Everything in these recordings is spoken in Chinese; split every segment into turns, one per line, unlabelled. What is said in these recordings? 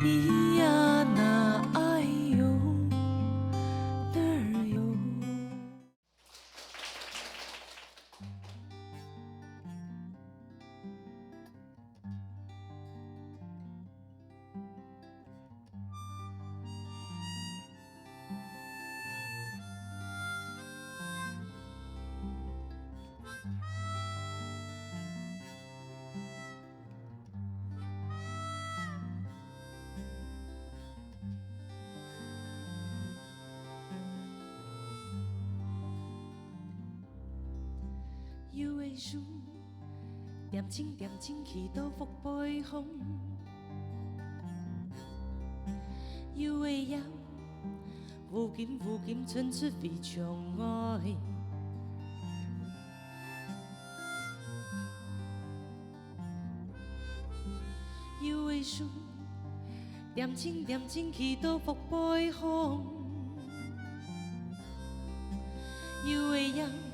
咿呀那哎呦哪儿哟。有的树点睛点睛去到福背风，有的人无尽无尽春出非常爱，有的树点睛点睛去到福背风，有的人。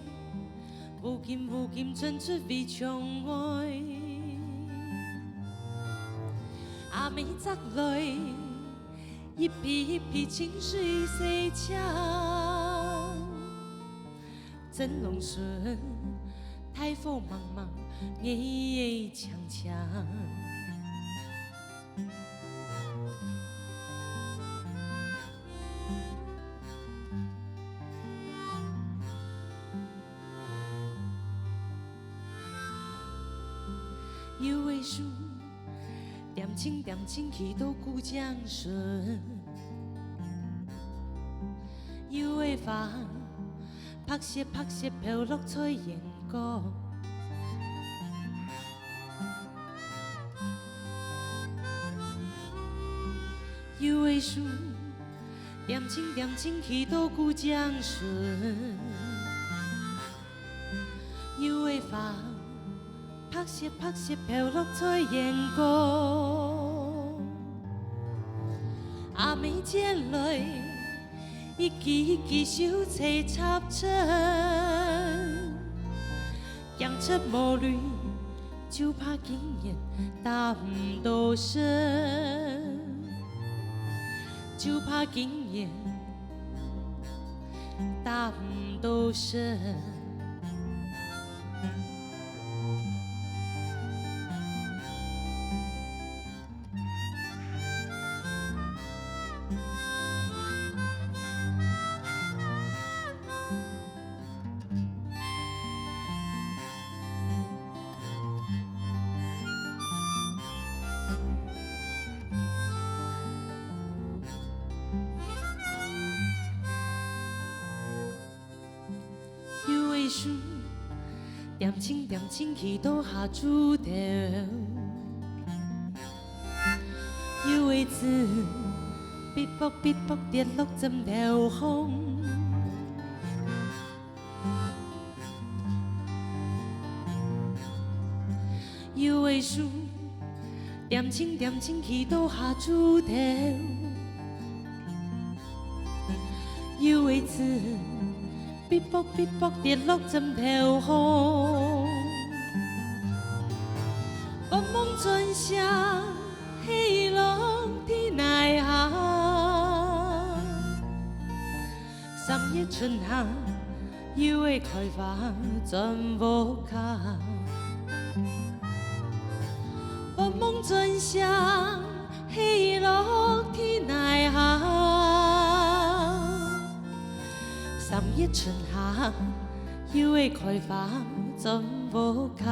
无尽无尽春出非常爱，阿妹摘来一批一批清水洗清，真龙顺，太风茫茫，夜夜长长。有的树点睛点睛去到古江顺，有的花拍摄拍摄飘落在眼角，有的树点睛点睛去到古江顺，有的花。拍摄拍摄飘落在眼角，阿妹剪来一支一支小菜插针，养出无泪，就怕今夜打唔到身，就怕今夜打唔到身。树点睛点睛去到下珠头，有的字必卜必卜跌落枕头空，有的树点睛点睛去到下珠头，有的字。必卜必卜跌落枕頭空，茫茫轉下，起落天涯下。3月春夏，要的開花盡無價。茫茫轉下，起落天涯下。3月春夏，要的開花盡無價。